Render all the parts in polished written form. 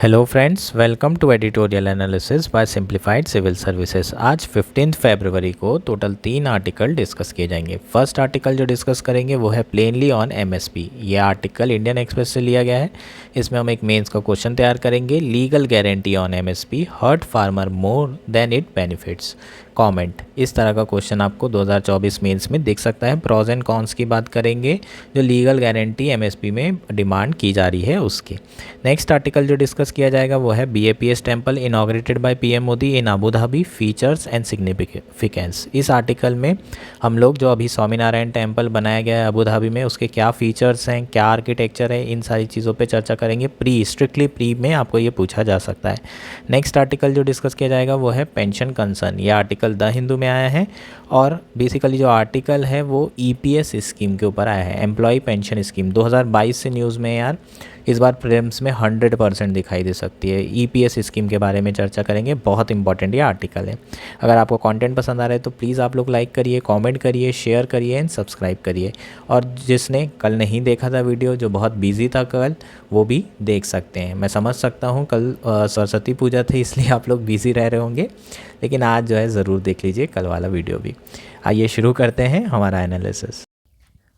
Hello friends, welcome to editorial analysis by simplified civil services. आज 15 फरवरी को total 3 article discuss किए जाएंगे। First article जो डिस्कस करेंगे वो है प्लेनली ऑन एमएसपी। ये आर्टिकल इंडियन एक्सप्रेस से लिया गया है। इसमें हम एक मेंस का क्वेश्चन तैयार करेंगे। Legal guarantee on MSP hurt farmer more than it benefits, comment. इस तरह का क्वेश्चन आपको 2024 मेंस में दिख सकता है। प्रोज एंड कॉन्स की बात करेंगे, जो लीगल गारंटी एमएसपी में डिमांड की जा रही है उसकी। नेक्स्ट आर्टिकल जो डिस्कस किया जाएगा वो है BAPS temple inaugurated by PM Modi in Abu Dhabi, features and significance. इस आर्टिकल में हम लोग जो अभी स्वामीनारायण टेम्पल बनाया गया है अबू धाबी में, उसके क्या फीचर्स हैं, क्या आर्किटेक्चर है, इन सारी चीज़ों पे चर्चा करेंगे। स्ट्रिक्टली प्री में आपको ये पूछा जा सकता है। नेक्स्ट आर्टिकल जो डिस्कस किया जाएगा वो है पेंशन कंसर्न। ये आर्टिकल द हिंदू में आया है और बेसिकली जो आर्टिकल है वो ईपीएस स्कीम के ऊपर आया है, एम्प्लॉय पेंशन स्कीम। 2022 से न्यूज़ में यार इस बार प्रीलिम्स में 100% दिखाई दे सकती है। ईपीएस स्कीम के बारे में चर्चा करेंगे, बहुत इंपॉर्टेंट ये आर्टिकल है। अगर आपको कंटेंट पसंद आ रहा है तो प्लीज़ आप लोग लाइक करिए, कमेंट करिए, शेयर करिए एंड सब्सक्राइब करिए। और जिसने कल नहीं देखा था वीडियो, जो बहुत बिजी था कल, वो भी देख सकते हैं। मैं समझ सकता हूँ कल सरस्वती पूजा थी इसलिए आप लोग बिजी रह रहे होंगे, लेकिन आज जो है ज़रूर देख लीजिए कल वाला वीडियो भी। आइए शुरू करते हैं हमारा एनालिसिस।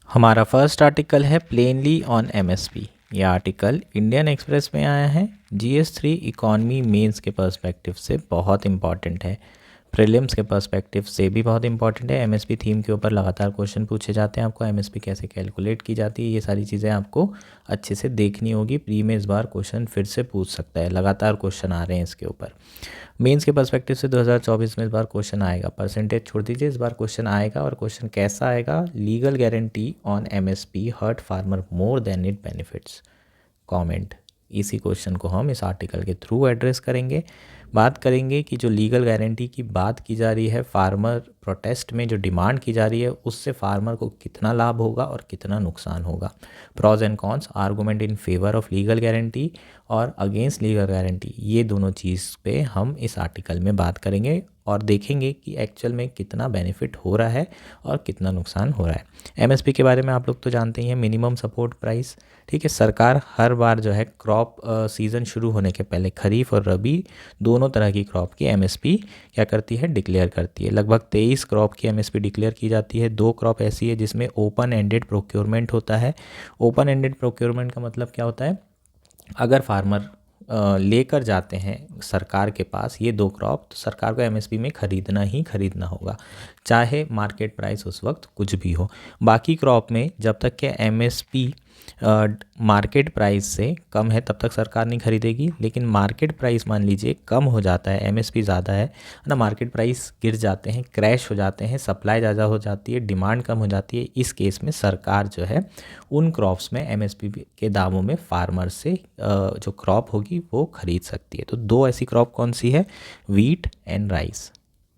हमारा फर्स्ट आर्टिकल है प्लेनली ऑन एमएसपी। यह आर्टिकल इंडियन एक्सप्रेस में आया है। जीएस3 इकॉनमी मेंस के पर्सपेक्टिव से बहुत इंपॉर्टेंट है, प्रीलिम्स के पर्सपेक्टिव से भी बहुत इंपॉर्टेंट है। एमएसपी थीम के ऊपर लगातार क्वेश्चन पूछे जाते हैं। आपको एमएसपी कैसे कैलकुलेट की जाती है, ये सारी चीज़ें आपको अच्छे से देखनी होगी। प्री में इस बार क्वेश्चन फिर से पूछ सकता है, लगातार क्वेश्चन आ रहे हैं इसके ऊपर। मेंस के पर्सपेक्टिव से 2024 में इस बार क्वेश्चन आएगा। परसेंटेज छोड़ दीजिए, इस बार क्वेश्चन आएगा। और क्वेश्चन कैसा आएगा? Legal guarantee on MSP hurt farmer more than it benefits, comment. इसी क्वेश्चन को हम इस आर्टिकल के थ्रू एड्रेस करेंगे। बात करेंगे कि जो लीगल गारंटी की बात की जा रही है, फार्मर प्रोटेस्ट में जो डिमांड की जा रही है, उससे फार्मर को कितना लाभ होगा और कितना नुकसान होगा। Pros and cons, argument in favour of legal guarantee और अगेंस्ट लीगल गारंटी, ये दोनों चीज़ पे हम इस आर्टिकल में बात करेंगे और देखेंगे कि एक्चुअल में कितना बेनिफिट हो रहा है और कितना नुकसान हो रहा है। एमएसपी के बारे में आप लोग तो जानते ही हैं, मिनिमम सपोर्ट प्राइस। ठीक है, सरकार हर बार जो है क्रॉप सीज़न शुरू होने के पहले खरीफ और रबी दोनों तरह की क्रॉप की एमएसपी क्या करती है? डिक्लेयर करती है। लगभग 23 क्रॉप की एमएसपी डिक्लेयर की जाती है। 2 क्रॉप ऐसी है जिसमें ओपन एंडेड प्रोक्योरमेंट होता है। ओपन एंडेड प्रोक्योरमेंट का मतलब क्या होता है? अगर फार्मर लेकर जाते हैं सरकार के पास ये 2 क्रॉप, तो सरकार को एमएसपी में ख़रीदना ही ख़रीदना होगा, चाहे मार्केट प्राइस उस वक्त कुछ भी हो। बाकी क्रॉप में जब तक के एमएसपी मार्केट प्राइस से कम है तब तक सरकार नहीं खरीदेगी। लेकिन मार्केट प्राइस मान लीजिए कम हो जाता है, एमएसपी ज़्यादा है ना, मार्केट प्राइस गिर जाते हैं, क्रैश हो जाते हैं, सप्लाई ज़्यादा हो जाती है, डिमांड कम हो जाती है, इस केस में सरकार जो है उन क्रॉप्स में एमएसपी के दामों में फार्मर से जो क्रॉप होगी वो खरीद सकती है। तो 2 ऐसी क्रॉप कौन सी है? Wheat and rice.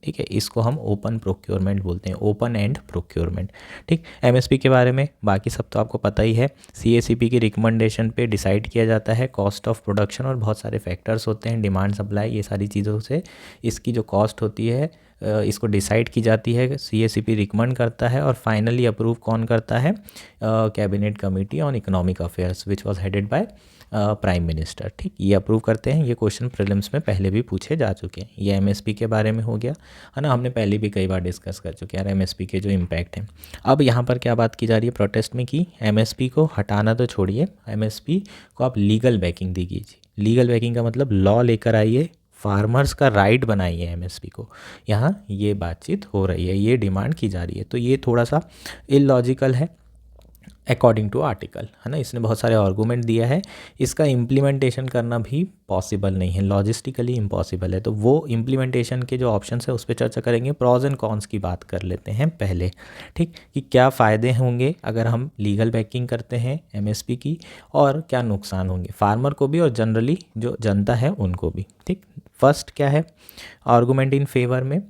ठीक है, इसको हम ओपन प्रोक्योरमेंट बोलते हैं, ओपन एंड प्रोक्योरमेंट। ठीक, एमएसपी के बारे में बाकी सब तो आपको पता ही है। सीएसीपी की रिकमेंडेशन पे डिसाइड किया जाता है कॉस्ट ऑफ प्रोडक्शन, और बहुत सारे फैक्टर्स होते हैं, डिमांड, सप्लाई, ये सारी चीज़ों से इसकी जो कॉस्ट होती है इसको डिसाइड की जाती है। सीएसीपी रिकमेंड करता है और फाइनली अप्रूव कौन करता है? Cabinet committee on economic affairs which was headed by prime minister. ठीक, ये अप्रूव करते हैं। ये क्वेश्चन प्रीलिम्स में पहले भी पूछे जा चुके हैं। ये एमएसपी के बारे में हो गया है ना, हमने पहले भी कई बार डिस्कस कर चुके हैं एमएसपी के जो इम्पैक्ट हैं। अब यहाँ पर क्या बात की जा रही है प्रोटेस्ट में कि एमएसपी को हटाना तो छोड़िए, एमएसपी को आप लीगल बैकिंग दीजिए। लीगल बैकिंग का मतलब लॉ लेकर आइए, फार्मर्स का राइट बनाइए एमएसपी को। यहाँ ये बातचीत हो रही है, ये डिमांड की जा रही है। तो ये थोड़ा सा इलॉजिकल है अकॉर्डिंग टू आर्टिकल, है ना। इसने बहुत सारे आर्गूमेंट दिया है, इसका इम्प्लीमेंटेशन करना भी पॉसिबल नहीं है, लॉजिस्टिकली इम्पॉसिबल है। तो वो इम्प्लीमेंटेशन के जो ऑप्शंस है उस पर चर्चा करेंगे। प्रॉज एंड कॉन्स की बात कर लेते हैं पहले। ठीक, कि क्या फ़ायदे होंगे अगर हम लीगल बैकिंग करते हैं एमएसपी की, और क्या नुकसान होंगे फार्मर को भी और जनरली जो जनता है उनको भी। ठीक, फर्स्ट क्या है आर्गूमेंट इन फेवर में?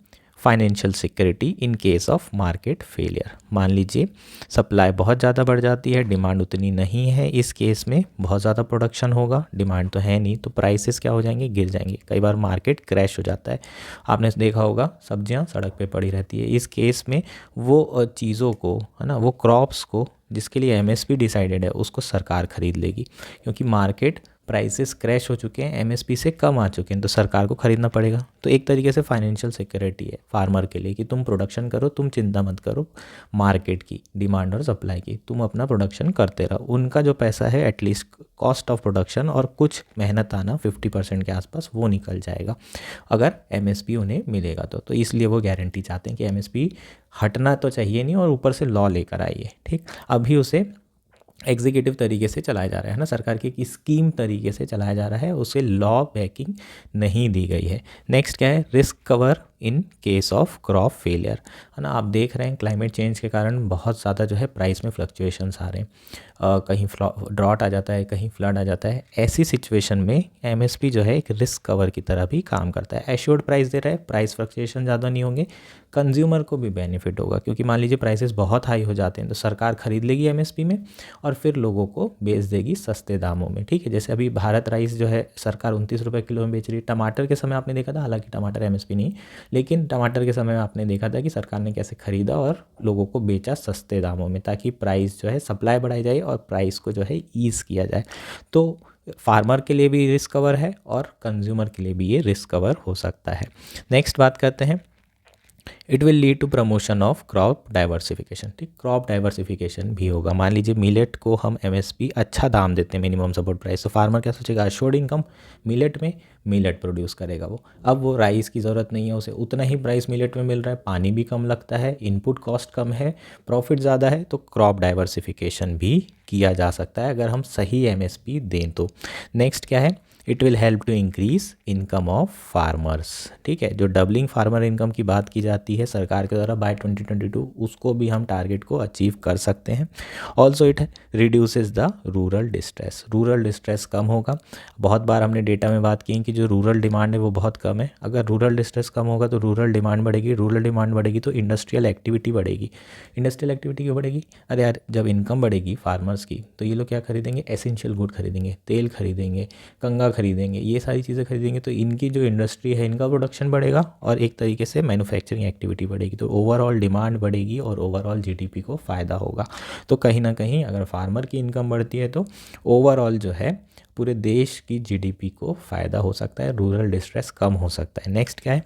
Financial security in case of market failure. मान लीजिए सप्लाई बहुत ज़्यादा बढ़ जाती है, डिमांड उतनी नहीं है, इस केस में बहुत ज़्यादा प्रोडक्शन होगा, डिमांड तो है नहीं, तो प्राइसेस क्या हो जाएंगे? गिर जाएंगे। कई बार मार्केट क्रैश हो जाता है, आपने देखा होगा सब्जियां सड़क पे पड़ी रहती है। इस केस में वो चीज़ों को, है ना, वो क्रॉप्स को जिसके लिए एमएसपी डिसाइडेड है उसको सरकार खरीद लेगी, क्योंकि मार्केट प्राइसेस क्रैश हो चुके हैं, एमएसपी से कम आ चुके हैं, तो सरकार को खरीदना पड़ेगा। तो एक तरीके से फाइनेंशियल सिक्योरिटी है फार्मर के लिए कि तुम प्रोडक्शन करो, तुम चिंता मत करो मार्केट की डिमांड और सप्लाई की, तुम अपना प्रोडक्शन करते रहो। उनका जो पैसा है एटलीस्ट कॉस्ट ऑफ प्रोडक्शन और कुछ मेहनत आना 50% के आसपास वो निकल जाएगा अगर एमएसपी उन्हें मिलेगा तो इसलिए वो गारंटी चाहते हैं कि एमएसपी हटना तो चाहिए नहीं और ऊपर से लॉ लेकर आइए। ठीक, अभी उसे एग्जीक्यूटिव तरीके से चलाया जा रहा है ना, सरकार की एक स्कीम तरीके से चलाया जा रहा है, उसे लॉ बैकिंग नहीं दी गई है। नेक्स्ट क्या है, risk cover in case of crop failure, है ना। आप देख रहे हैं क्लाइमेट चेंज के कारण बहुत ज़्यादा जो है प्राइस में फ्लक्चुएशंस आ रहे हैं, कहीं ड्रॉट आ जाता है, कहीं फ्लड आ जाता है। ऐसी सिचुएशन में एमएसपी जो है एक रिस्क कवर की तरह भी काम करता है। एश्योर्ड प्राइस दे रहा है, प्राइस फ्लक्चुएशन ज़्यादा नहीं होंगे, कंज्यूमर को भी बेनिफिट होगा, क्योंकि मान लीजिए प्राइसेस बहुत हाई हो जाते हैं तो सरकार खरीद लेगी एमएसपी में और फिर लोगों को बेच देगी सस्ते दामों में। ठीक है, जैसे अभी भारत राइस जो है सरकार 29 रुपये किलो में बेच रही है। टमाटर के समय आपने देखा था, हालांकि टमाटर एमएसपी नहीं, लेकिन टमाटर के समय में आपने देखा था कि सरकार ने कैसे खरीदा और लोगों को बेचा सस्ते दामों में, ताकि प्राइस जो है सप्लाई बढ़ाई जाए और प्राइस को जो है ईज़ किया जाए। तो फार्मर के लिए भी रिस्क कवर है और कंज्यूमर के लिए भी ये रिस्क कवर हो सकता है। नेक्स्ट बात करते हैं, it will lead to promotion of crop diversification. ठीक, क्रॉप डाइवर्सिफिकेशन भी होगा। मान लीजिए मिलेट को हम एमएसपी अच्छा दाम देते हैं, मिनिमम सपोर्ट प्राइस, तो फार्मर क्या सोचेगा, अश्योर्ड इनकम मिलेट में, मिलेट प्रोड्यूस करेगा वो। अब वो राइस की ज़रूरत नहीं है, उसे उतना ही प्राइस मिलेट में मिल रहा है, पानी भी कम लगता है, इनपुट कॉस्ट कम है, प्रॉफिट ज़्यादा है, तो क्रॉप डाइवर्सिफिकेशन भी किया जा सकता है अगर हम सही एमएसपी दें तो। नेक्स्ट क्या है, it will help to increase income of farmers. ठीक है, जो डबलिंग फार्मर इनकम की बात की जाती है सरकार के द्वारा बाय 2022, उसको भी हम टारगेट को अचीव कर सकते हैं। Also it reduces the rural distress, rural distress कम होगा। बहुत बार हमने डेटा में बात की कि जो रूरल डिमांड है वो बहुत कम है। अगर रूरल डिस्ट्रेस कम होगा तो रूरल डिमांड बढ़ेगी, रूरल डिमांड बढ़ेगी तो इंडस्ट्रियल एक्टिविटी बढ़ेगी। इंडस्ट्रियल एक्टिविटी क्यों बढ़ेगी, अरे यार जब इनकम बढ़ेगी फार्मर्स की तो ये लोग क्या खरीदेंगे, एसेंशियल गुड खरीदेंगे, तेल खरीदेंगे, कंगा खरीदेंगे, ये सारी चीज़ें खरीदेंगे, तो इनकी जो इंडस्ट्री है इनका प्रोडक्शन बढ़ेगा और एक तरीके से मैन्युफैक्चरिंग एक्टिविटी बढ़ेगी, तो ओवरऑल डिमांड बढ़ेगी और ओवरऑल जीडीपी को फ़ायदा होगा। तो कहीं ना कहीं अगर फार्मर की इनकम बढ़ती है तो ओवरऑल जो है पूरे देश की जीडीपी को फ़ायदा हो सकता है, रूरल डिस्ट्रेस कम हो सकता है। नेक्स्ट क्या है,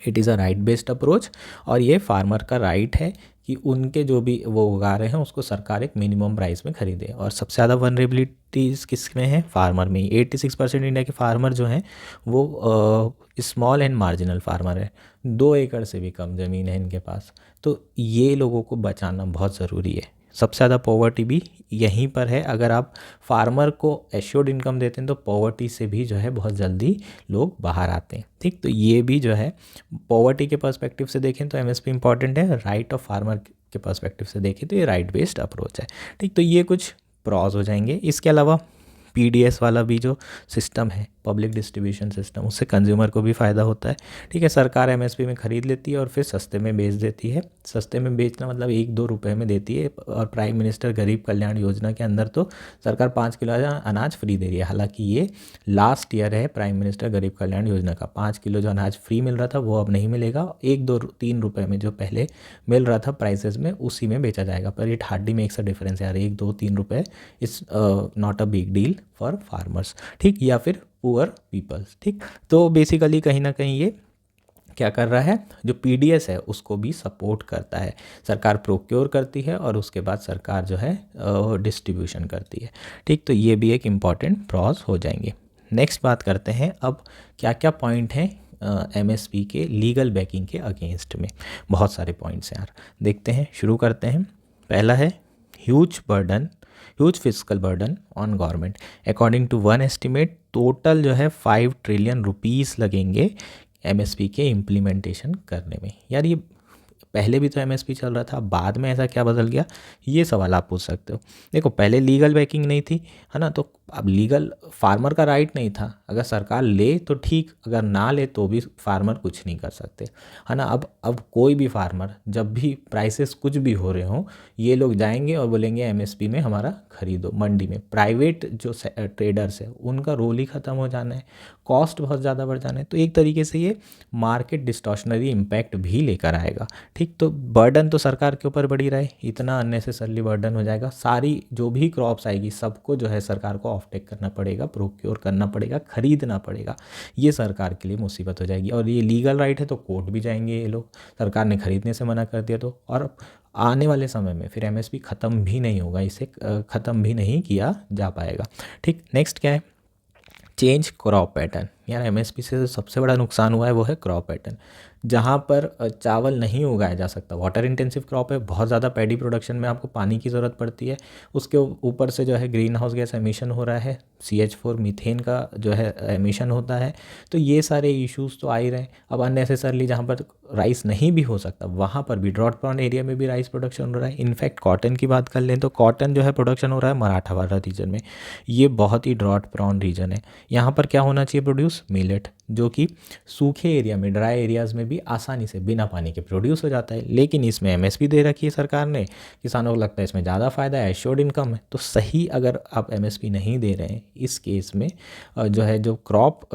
it is a right based approach, और ये फार्मर का राइट है कि उनके जो भी वो उगा रहे हैं उसको सरकार एक मिनिमम प्राइस में खरीदे। और सबसे ज़्यादा वनरेबिलिटीज़ किस में है, फार्मर में ही। 86% इंडिया के फार्मर जो हैं वो स्मॉल एंड मार्जिनल फार्मर है, 2 एकड़ से भी कम ज़मीन है इनके पास। तो ये लोगों को बचाना बहुत ज़रूरी है। सबसे ज़्यादा पॉवर्टी भी यहीं पर है। अगर आप फार्मर को एश्योर्ड इनकम देते हैं तो पॉवर्टी से भी जो है बहुत जल्दी लोग बाहर आते हैं। ठीक, तो ये भी जो है पॉवर्टी के पर्सपेक्टिव से देखें तो एमएसपी इंपॉर्टेंट है, राइट ऑफ फार्मर के पर्सपेक्टिव से देखें तो ये राइट बेस्ड अप्रोच है। ठीक, तो ये कुछ प्रॉज हो जाएंगे। इसके अलावा पीडीएस वाला भी जो सिस्टम है, पब्लिक डिस्ट्रीब्यूशन सिस्टम, उससे कंज्यूमर को भी फ़ायदा होता है। ठीक है, सरकार एमएसपी में ख़रीद लेती है और फिर सस्ते में बेच देती है। सस्ते में बेचना मतलब 1-2 रुपए में देती है। और प्राइम मिनिस्टर गरीब कल्याण योजना के अंदर तो सरकार 5 किलो अनाज फ्री दे रही है। हालांकि ये लास्ट ईयर है प्राइम मिनिस्टर गरीब कल्याण योजना का, 5 किलो जो अनाज फ्री मिल रहा था वो अब नहीं मिलेगा। 1-2-3 रुपये में जो पहले मिल रहा था प्राइसेस में, उसी में बेचा जाएगा। पर it hardly makes a difference यार, 1-2-3 रुपये is not a big deal for farmers. ठीक, या फिर पुअर पीपल्स। ठीक, तो बेसिकली कहीं ना कहीं ये क्या कर रहा है, जो पीडीएस है उसको भी सपोर्ट करता है। सरकार प्रोक्योर करती है और उसके बाद सरकार जो है डिस्ट्रीब्यूशन करती है। ठीक, तो ये भी एक इम्पॉर्टेंट प्रॉज हो जाएंगे। नेक्स्ट बात करते हैं अब क्या क्या पॉइंट हैं एमएसपी के लीगल बैकिंग के अगेंस्ट में। बहुत सारे पॉइंट्स हैं यार, देखते हैं, शुरू करते हैं। पहला है huge physical burden on government. According to one estimate total जो है 5 ट्रिलियन रुपीस लगेंगे एमएसपी के इम्प्लीमेंटेशन करने में। यार ये पहले भी तो एमएसपी चल रहा था, बाद में ऐसा क्या बदल गया, ये सवाल आप पूछ सकते हो। देखो पहले लीगल बैकिंग नहीं थी, है ना, तो अब लीगल फार्मर का राइट नहीं था। अगर सरकार ले तो ठीक, अगर ना ले तो भी फार्मर कुछ नहीं कर सकते, है ना। अब कोई भी फार्मर जब भी प्राइसेस कुछ भी हो रहे हों, ये लोग जाएंगे और बोलेंगे एमएसपी में हमारा खरीदो मंडी में। प्राइवेट जो ट्रेडर्स है उनका रोल ही ख़त्म हो जाना है, कॉस्ट बहुत ज़्यादा बढ़ जाना है। तो एक तरीके से ये मार्केट डिस्टॉर्शनरी इम्पैक्ट भी लेकर आएगा। ठीक, तो बर्डन तो सरकार के ऊपर बढ़ी रहे, इतना अननेसेसरली बर्डन हो जाएगा। सारी जो भी क्रॉप्स आएगी सबको जो है सरकार को ऑफटेक करना पड़ेगा, प्रोक्योर करना पड़ेगा, खरीदना पड़ेगा। ये सरकार के लिए मुसीबत हो जाएगी। और ये लीगल राइट है तो कोर्ट भी जाएंगे ये लोग, सरकार ने खरीदने से मना कर दिया तो। और आने वाले समय में फिर एमएसपी ख़त्म भी नहीं होगा, इसे ख़त्म भी नहीं किया जा पाएगा। ठीक, नेक्स्ट क्या है, चेंज क्रॉप पैटर्न। यार एमएसपी से सबसे बड़ा नुकसान हुआ है वो है क्रॉप पैटर्न। जहाँ पर चावल नहीं उगाया जा सकता, वाटर इंटेंसिव क्रॉप है, बहुत ज़्यादा पैडी प्रोडक्शन में आपको पानी की ज़रूरत पड़ती है। उसके ऊपर से जो है ग्रीन हाउस गैस एमिशन हो रहा है, CH4 मीथेन का जो है एमिशन होता है। तो ये सारे इश्यूज़ तो आ ही रहे हैं। अब अननेसेसरली जहाँ पर राइस नहीं भी हो सकता वहाँ पर भी ड्रॉट प्रोन एरिया में भी राइस प्रोडक्शन हो रहा है। इनफैक्ट कॉटन की बात कर लें तो कॉटन जो है प्रोडक्शन हो रहा है मराठावाड़ा रीजन में, ये बहुत ही ड्रॉट प्रोन रीजन है। यहाँ पर क्या होना चाहिए प्रोड्यूस, मिलेट, जो कि सूखे एरिया में, ड्राई एरियाज़ में भी आसानी से बिना पानी के प्रोड्यूस हो जाता है। लेकिन इसमें एमएसपी दे रखी है सरकार ने, किसानों को लगता है इसमें ज़्यादा फ़ायदा है, एश्योर्ड इनकम है। तो सही अगर आप एमएसपी नहीं दे रहे हैं इस केस में जो है जो क्रॉप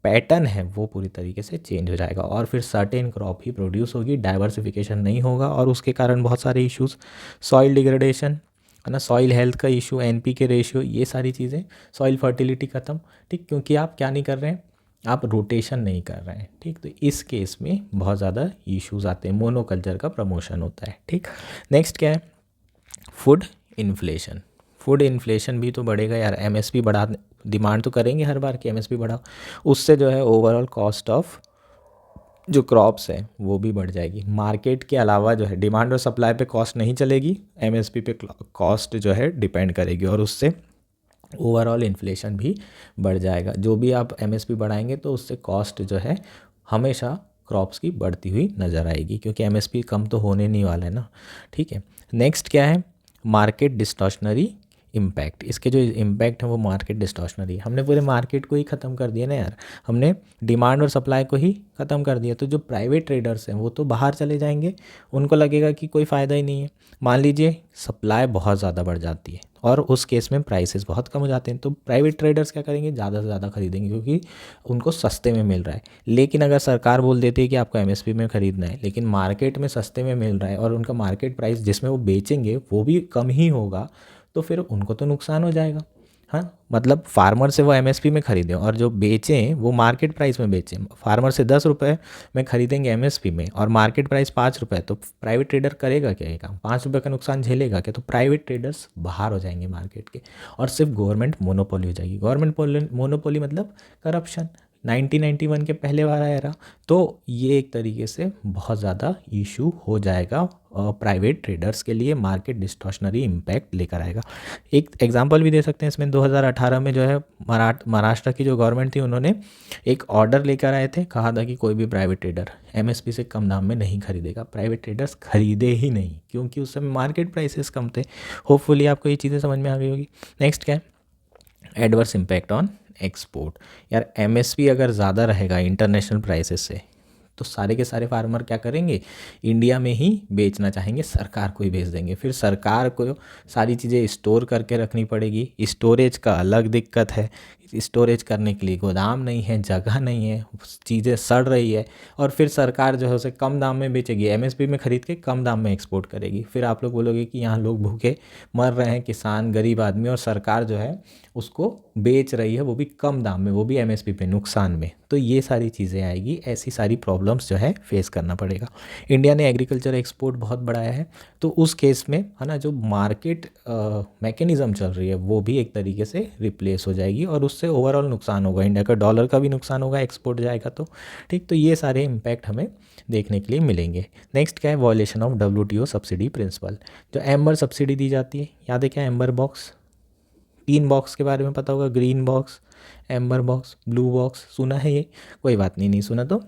पैटर्न है वो पूरी तरीके से चेंज हो जाएगा और फिर सर्टेन क्रॉप ही प्रोड्यूस होगी, डाइवर्सिफिकेशन नहीं होगा। और उसके कारण बहुत सारे इश्यूज़, सॉइल डिग्रेडेशन है ना, सॉइल हेल्थ का इशू, NPK रेशियो, ये सारी चीज़ें, सॉइल फर्टिलिटी ख़त्म। ठीक, क्योंकि आप क्या नहीं कर रहे हैं, आप रोटेशन नहीं कर रहे हैं। ठीक, तो इस केस में बहुत ज़्यादा इश्यूज़ आते हैं, मोनोकल्चर का प्रमोशन होता है। ठीक, नेक्स्ट क्या है, फूड इन्फ्लेशन। फूड इन्फ्लेशन भी तो बढ़ेगा यार, एमएसपी बढ़ा, डिमांड तो करेंगे हर बार कि एमएसपी बढ़ाओ, उससे जो है ओवरऑल कॉस्ट ऑफ जो क्रॉप्स है वो भी बढ़ जाएगी। मार्केट के अलावा जो है डिमांड और सप्लाई पे कॉस्ट नहीं चलेगी, एमएसपी पे कॉस्ट जो है डिपेंड करेगी और उससे ओवरऑल इन्फ्लेशन भी बढ़ जाएगा। जो भी आप एमएसपी बढ़ाएंगे तो उससे कॉस्ट जो है हमेशा क्रॉप्स की बढ़ती हुई नज़र आएगी, क्योंकि एमएसपी कम तो होने नहीं वाला है ना। ठीक है, नेक्स्ट क्या है, मार्केट डिस्टॉर्शनरी इम्पैक्ट। इसके जो इम्पैक्ट है वो मार्केट डिस्टॉर्शनरी, हमने पूरे मार्केट को ही ख़त्म कर दिया ना यार, हमने डिमांड और सप्लाई को ही ख़त्म कर दिया। तो जो प्राइवेट ट्रेडर्स हैं वो तो बाहर चले जाएंगे, उनको लगेगा कि कोई फ़ायदा ही नहीं है। मान लीजिए सप्लाई बहुत ज़्यादा बढ़ जाती है और उस केस में प्राइसेस बहुत कम हो जाते हैं, तो प्राइवेट ट्रेडर्स क्या करेंगे, ज़्यादा से ज़्यादा खरीदेंगे क्योंकि उनको सस्ते में मिल रहा है। लेकिन अगर सरकार बोल देती है कि आपको एमएसपी में ख़रीदना है, लेकिन मार्केट में सस्ते में मिल रहा है और उनका मार्केट प्राइस जिसमें वो बेचेंगे वो भी कम ही होगा, तो फिर उनको तो नुकसान हो जाएगा। हाँ, मतलब फार्मर से वो एमएसपी में खरीदें और जो बेचें वो मार्केट प्राइस में बेचें। फार्मर से 10 रुपये में खरीदेंगे एमएसपी में और मार्केट प्राइस 5 रुपये, तो प्राइवेट ट्रेडर करेगा क्या ये काम, 5 रुपये का नुकसान झेलेगा क्या? तो प्राइवेट ट्रेडर्स बाहर हो जाएंगे मार्केट के और सिर्फ गवर्नमेंट मोनोपोली हो जाएगी। गवर्नमेंट मोनोपोली मतलब करप्शन, 1991 के पहले वाला एरा। तो ये एक तरीके से बहुत ज़्यादा इशू हो जाएगा प्राइवेट ट्रेडर्स के लिए, मार्केट डिस्टॉर्शनरी इम्पैक्ट लेकर आएगा। एक एग्जांपल भी दे सकते हैं इसमें, 2018 में जो है महाराष्ट्र की जो गवर्नमेंट थी उन्होंने एक ऑर्डर लेकर आए थे, कहा था कि कोई भी प्राइवेट ट्रेडर एमएसपी से कम दाम में नहीं खरीदेगा। प्राइवेट ट्रेडर्स खरीदे ही नहीं क्योंकि उस समय मार्केट प्राइसेस कम थे। होपफुली आपको ये चीज़ें समझ में आ गई होगी। नेक्स्ट क्या है, एडवर्स इम्पैक्ट ऑन एक्सपोर्ट। यार एमएसपी अगर ज़्यादा रहेगा इंटरनेशनल प्राइसेस से तो सारे के सारे फार्मर क्या करेंगे, इंडिया में ही बेचना चाहेंगे, सरकार को ही बेच देंगे। फिर सरकार को सारी चीज़ें स्टोर करके रखनी पड़ेगी, स्टोरेज का अलग दिक्कत है, स्टोरेज करने के लिए गोदाम नहीं है, जगह नहीं है, चीज़ें सड़ रही है और फिर सरकार जो है उसे कम दाम में बेचेगी, एमएसपी में ख़रीद के कम दाम में एक्सपोर्ट करेगी। फिर आप लोग बोलोगे कि यहाँ लोग भूखे मर रहे हैं, किसान गरीब आदमी, और सरकार जो है उसको बेच रही है वो भी कम दाम में, वो भी एमएसपी पे नुकसान में। तो ये सारी चीज़ें आएगी, ऐसी सारी प्रॉब्लम्स जो है फेस करना पड़ेगा। इंडिया ने एग्रीकल्चर एक्सपोर्ट बहुत बढ़ाया है, तो उस केस में है ना जो मार्केट मैकेनिज़्म चल रही है वो भी एक तरीके से रिप्लेस हो जाएगी और उससे ओवरऑल नुकसान होगा, इंडिया का डॉलर का भी नुकसान होगा, एक्सपोर्ट जाएगा तो। ठीक, तो ये सारे इम्पैक्ट हमें देखने के लिए मिलेंगे। नेक्स्ट क्या है, violation of WTO subsidy principle. जो एम्बर सब्सिडी दी जाती है, याद है क्या, एम्बर बॉक्स, 3 बॉक्स के बारे में पता होगा, green box, amber box, blue box, सुना है ये? कोई बात नहीं, नहीं सुना तो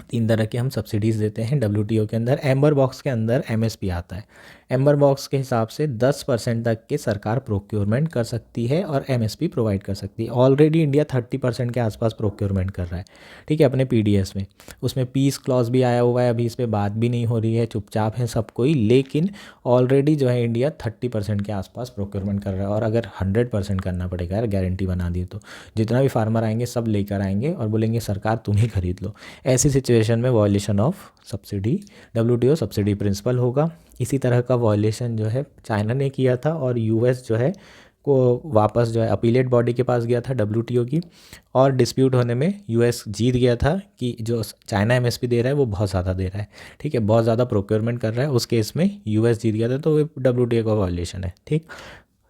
3 तरह की हम सब्सिडीज़ देते हैं WTO के अंदर। एम्बर बॉक्स के अंदर एमएसपी आता है। एम्बर बॉक्स के हिसाब से 10% तक के सरकार प्रोक्योरमेंट कर सकती है और एमएसपी प्रोवाइड कर सकती है। ऑलरेडी इंडिया 30% के आसपास प्रोक्योरमेंट कर रहा है, ठीक है, अपने पीडीएस में। उसमें पीस क्लॉज भी आया हुआ है, अभी इस पर बात भी नहीं हो रही है, चुपचाप है सब कोई, लेकिन ऑलरेडी जो है इंडिया 30% के आसपास प्रोक्योरमेंट कर रहा है। और अगर 100% करना पड़ेगा यार, गारंटी बना दी तो जितना भी फार्मर आएंगे सब लेकर आएंगे और बोलेंगे सरकार तुम ही खरीद लो। ऐसी सिचुएशन में violation of subsidy, WTO subsidy principle होगा। इसी तरह का वॉयलेशन जो है चाइना ने किया था और यूएस जो है को वापस जो है अपीलेट बॉडी के पास गया था डब्ल्यूटीओ की, और डिस्प्यूट होने में यूएस जीत गया था कि जो चाइना एमएसपी दे रहा है वो बहुत ज़्यादा दे रहा है, ठीक है, बहुत ज़्यादा प्रोक्योरमेंट कर रहा है। उस केस में यूएस जीत गया था, तो वो डब्ल्यूटीओ का वॉयलेशन है, ठीक।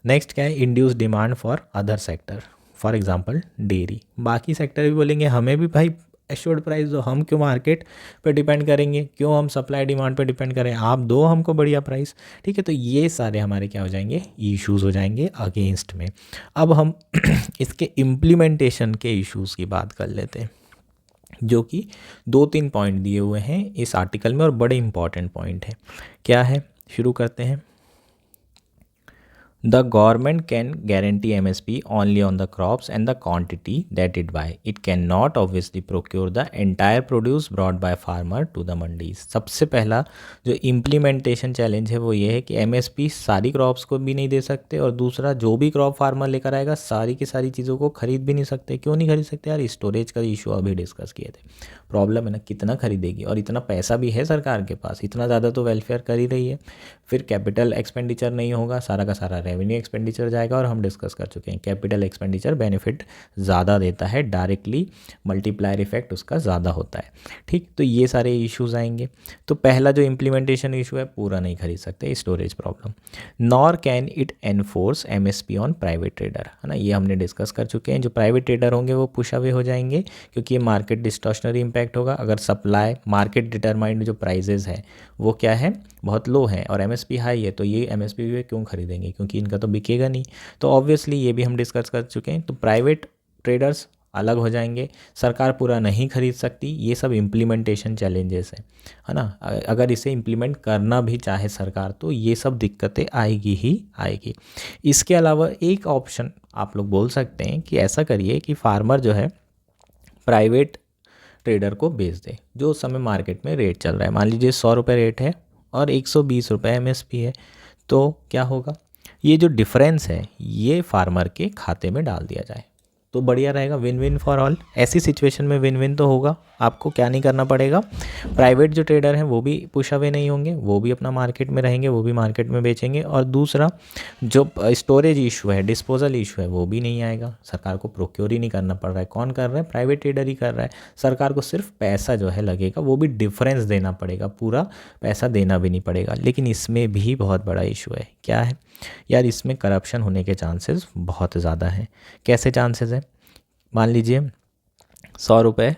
नेक्स्ट क्या है, induce demand for other sector, for example dairy. बाकी सेक्टर भी बोलेंगे हमें भी भाई एश्योर्ड प्राइस दो, हम क्यों मार्केट पे डिपेंड करेंगे, क्यों हम सप्लाई डिमांड पे डिपेंड करें, आप दो हमको बढ़िया प्राइस, ठीक है। तो ये सारे हमारे क्या हो जाएंगे, इश्यूज़ हो जाएंगे अगेंस्ट में। अब हम इसके इम्प्लीमेंटेशन के इश्यूज़ की बात कर लेते हैं, जो कि 2-3 पॉइंट दिए हुए हैं इस आर्टिकल में और बड़े इंपॉर्टेंट पॉइंट है। क्या है, शुरू करते हैं। The government can guarantee MSP only on the crops and the quantity that it buy. It cannot obviously procure the entire produce brought by farmer to the mandis. सबसे पहला जो इम्प्लीमेंटेशन चैलेंज है वो ये है कि MSP सारी crops को भी नहीं दे सकते, और दूसरा जो भी क्रॉप फार्मर लेकर आएगा सारी की सारी चीज़ों को खरीद भी नहीं सकते। क्यों नहीं खरीद सकते यार, स्टोरेज का इशू अभी डिस्कस किए थे। प्रॉब्लम है ना, कितना खरीदेगी, और इतना पैसा भी है सरकार के पास, इतना ज़्यादा तो वेलफेयर कर ही रही है। फिर कैपिटल एक्सपेंडिचर नहीं होगा, सारा का सारा रेवेन्यू एक्सपेंडिचर जाएगा, और हम डिस्कस कर चुके हैं कैपिटल एक्सपेंडिचर बेनिफिट ज़्यादा देता है, डायरेक्टली मल्टीप्लायर इफेक्ट उसका ज़्यादा होता है, ठीक। तो ये सारे इश्यूज आएंगे। तो पहला जो इम्प्लीमेंटेशन इशू है, पूरा नहीं खरीद सकते, storage problem. Nor can it enforce MSP on private trader, है ना, ये हमने डिस्कस कर चुके हैं। जो प्राइवेट ट्रेडर होंगे वो पुश अवे हो जाएंगे, क्योंकि ये मार्केट डिस्टॉर्शनरी इम्पैक्ट होगा। अगर सप्लाई मार्केट डिटरमाइंड जो प्राइजेज है वो क्या है, बहुत लो है, और एमएसपी हाई है, तो ये एमएसपी पे क्यों खरीदेंगे, क्योंकि इनका तो बिकेगा नहीं। तो ऑब्वियसली ये भी हम डिस्कस कर चुके हैं। तो प्राइवेट ट्रेडर्स अलग हो जाएंगे, सरकार पूरा नहीं खरीद सकती। ये सब इम्प्लीमेंटेशन चैलेंजेस है ना। अगर इसे इम्प्लीमेंट करना भी चाहे सरकार, तो ये सब दिक्कतें आएगी ही आएगी। इसके अलावा एक ऑप्शन आप लोग बोल सकते हैं कि ऐसा करिए कि फार्मर जो है प्राइवेट ट्रेडर को बेच दे, जो उस समय मार्केट में रेट चल रहा है। मान लीजिए 100 रुपये रेट है और 120 रुपये एमएसपी है, तो क्या होगा, ये जो डिफरेंस है ये फार्मर के खाते में डाल दिया जाए तो बढ़िया रहेगा, विन विन फॉर ऑल। ऐसी सिचुएशन में विन विन तो होगा, आपको क्या नहीं करना पड़ेगा, प्राइवेट जो ट्रेडर हैं वो भी पुश अवे नहीं होंगे, वो भी अपना मार्केट में रहेंगे, वो भी मार्केट में बेचेंगे। और दूसरा जो स्टोरेज इशू है, डिस्पोजल इशू है, वो भी नहीं आएगा। सरकार को प्रोक्योर ही नहीं करना पड़ रहा है, कौन कर रहा है, प्राइवेट ट्रेडर ही कर रहा है। सरकार को सिर्फ पैसा जो है लगेगा, वो भी डिफरेंस देना पड़ेगा, पूरा पैसा देना भी नहीं पड़ेगा। लेकिन इसमें भी बहुत बड़ा इशू है, क्या है यार, इसमें करप्शन होने के चांसेस बहुत ज़्यादा हैं। कैसे चांसेस हैं, मान लीजिए 100 रुपये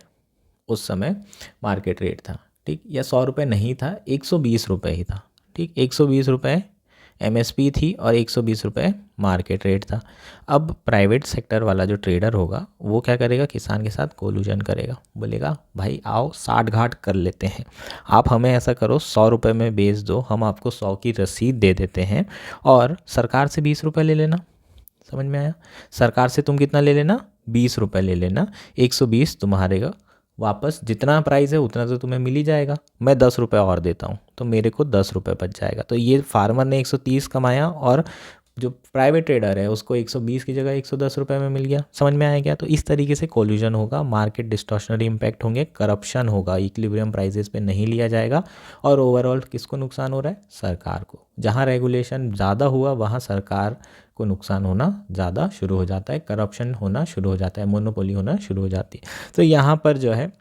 उस समय मार्केट रेट था, ठीक, या 100 रुपये नहीं था, 120 रुपये ही था, ठीक, 120 रुपये एमएसपी थी और 120 रुपये मार्केट रेट था। अब प्राइवेट सेक्टर वाला जो ट्रेडर होगा वो क्या करेगा, किसान के साथ कोलूजन करेगा, बोलेगा भाई आओ 60 घाट कर लेते हैं, आप हमें ऐसा करो 100 रुपये में बेच दो, हम आपको 100 की रसीद दे देते हैं, और सरकार से 20 रुपये ले लेना। समझ में आया, सरकार से तुम कितना ले लेना, 20 रुपये ले लेना, 120 तुम्हारे वापस, जितना प्राइस है उतना तो तुम्हें मिल ही जाएगा, मैं 10 रुपये और देता हूँ तो मेरे को 10 रुपये बच जाएगा। तो ये फार्मर ने 130 कमाया और जो प्राइवेट ट्रेडर है उसको 120 की जगह 110 रुपये में मिल गया। समझ में आया क्या। तो इस तरीके से कोल्यूजन होगा, मार्केट डिस्टॉर्शनरी इम्पैक्ट होंगे, करप्शन होगा, इक्विलिब्रियम प्राइसेस पे नहीं लिया जाएगा, और ओवरऑल किसको नुकसान हो रहा है, सरकार को। जहाँ रेगुलेशन ज़्यादा हुआ वहाँ सरकार को नुकसान होना ज़्यादा शुरू हो जाता है, करप्शन होना शुरू हो जाता है, मोनोपोली होना शुरू हो जाती है। तो यहाँ पर जो है